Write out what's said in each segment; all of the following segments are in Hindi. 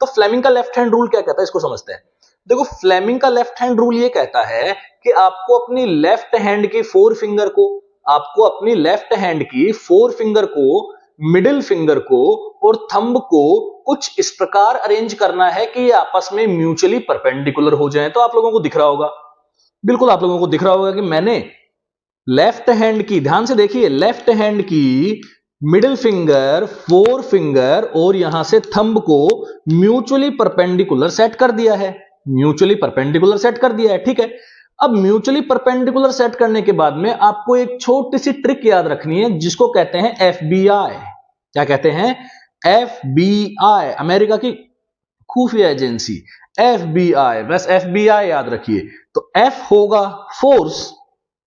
तो फ्लेमिंग का लेफ्ट हैंड रूल क्या कहता है, इसको समझते हैं। देखो, फ्लेमिंग का लेफ्ट हैंड रूल ये कहता है कि आपको अपनी लेफ्ट हैंड की फोर फिंगर को, मिडिल फिंगर को और थंब को कुछ इस प्रकार अरेंज करना है कि ये आपस में म्यूचुअली परपेंडिकुलर हो जाएं। तो आप लोगों को दिख रहा होगा, बिल्कुल आप लोगों को दिख रहा होगा कि मैंने लेफ्ट हैंड की, ध्यान से देखिए, लेफ्ट हैंड की मिडिल फिंगर, फोर फिंगर और यहां से थंब को म्यूचुअली परपेंडिकुलर सेट कर दिया है, ठीक है। अब म्यूचुअली परपेंडिकुलर सेट करने के बाद में आपको एक छोटी सी ट्रिक याद रखनी है जिसको कहते हैं FBI। क्या कहते हैं? FBI, अमेरिका की खुफिया एजेंसी FBI। बस FBI याद रखिए। तो F होगा फोर्स,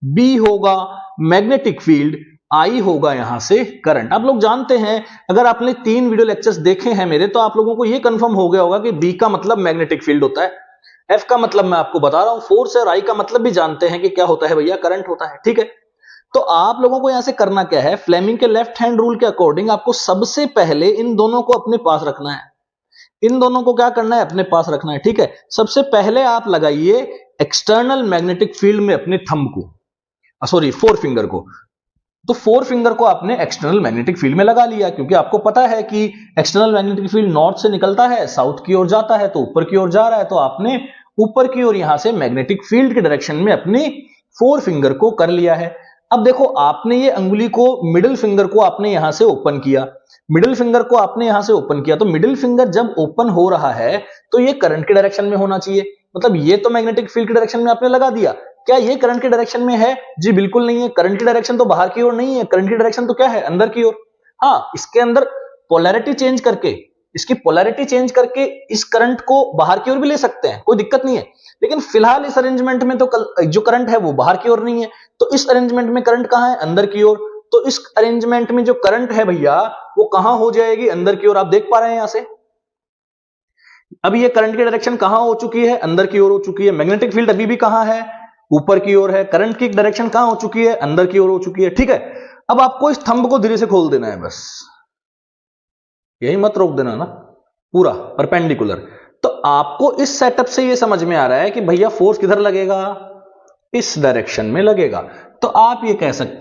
B होगा मैग्नेटिक फील्ड, I होगा यहां से करंट। आप लोग जानते हैं, अगर आपने 3 वीडियो लेक्चर्स देखे हैं मेरे, तो आप लोगों को यह कंफर्म हो गया होगा कि B का मतलब मैग्नेटिक फील्ड होता है, F का मतलब मैं आपको बता रहा हूं फोर्स है, और I का मतलब भी जानते हैं कि क्या होता है भैया, करंट होता है, ठीक है। तो आप लोगों को यहां से करना क्या है, फ्लेमिंग के लेफ्ट हैंड रूल के अकॉर्डिंग आपको सबसे पहले इन दोनों को अपने पास रखना है, इन दोनों को क्या करना है, अपने पास रखना है, ठीक है। सबसे पहले आप लगाइए एक्सटर्नल मैग्नेटिक फील्ड में अपने थंब को, सॉरी फोर फिंगर को। तो फोर फिंगर को आपने एक्सटर्नल मैग्नेटिक फील्ड में लगा लिया, क्योंकि आपको पता है कि एक्सटर्नल मैग्नेटिक फील्ड नॉर्थ से निकलता है, साउथ की ओर जाता है, तो ऊपर की ओर जा रहा है, तो आपने ऊपर की ओर यहां से मैग्नेटिक फील्ड के डायरेक्शन में अपनी फोर फिंगर को कर लिया है। अब देखो, आपने ये अंगुली को, मिडिल फिंगर को आपने यहां से ओपन किया, तो मिडिल फिंगर जब ओपन हो रहा है तो ये करंट के डायरेक्शन में होना चाहिए, मतलब ये तो मैग्नेटिक फील्ड के डायरेक्शन में आपने लगा दिया। क्या ये करंट के डायरेक्शन में है? जी बिल्कुल नहीं है, करंट की डायरेक्शन तो बाहर की ओर नहीं है, करंट की डायरेक्शन तो क्या है, अंदर की ओर। हाँ, इसके अंदर पोलैरिटी चेंज करके, इस करंट को बाहर की ओर भी ले सकते हैं, कोई दिक्कत नहीं है, लेकिन फिलहाल इस अरेंजमेंट में तो जो करंट है वो बाहर की ओर नहीं है, तो इस अरेंजमेंट में करंट कहां है, अंदर की ओर। तो इस अरेंजमेंट में जो करंट है भैया वो कहां हो जाएगी, अंदर की ओर। आप देख पा रहे हैं यहां से, अब ये करंट की डायरेक्शन कहां हो चुकी है, अंदर की ओर हो चुकी है। मैग्नेटिक फील्ड अभी भी कहां है, ऊपर की ओर है। करंट की डायरेक्शन कहां हो चुकी है, अंदर की ओर हो चुकी है, ठीक है। अब आपको इस थंब को धीरे से खोल देना है, बस यही मत रोक देना ना, पूरा परपेंडिकुलर। तो आपको इस सेटअप से ये समझ में आ रहा है कि भैया फोर्स किधर लगेगा, इस डायरेक्शन में लगेगा। तो आप ये कह सकते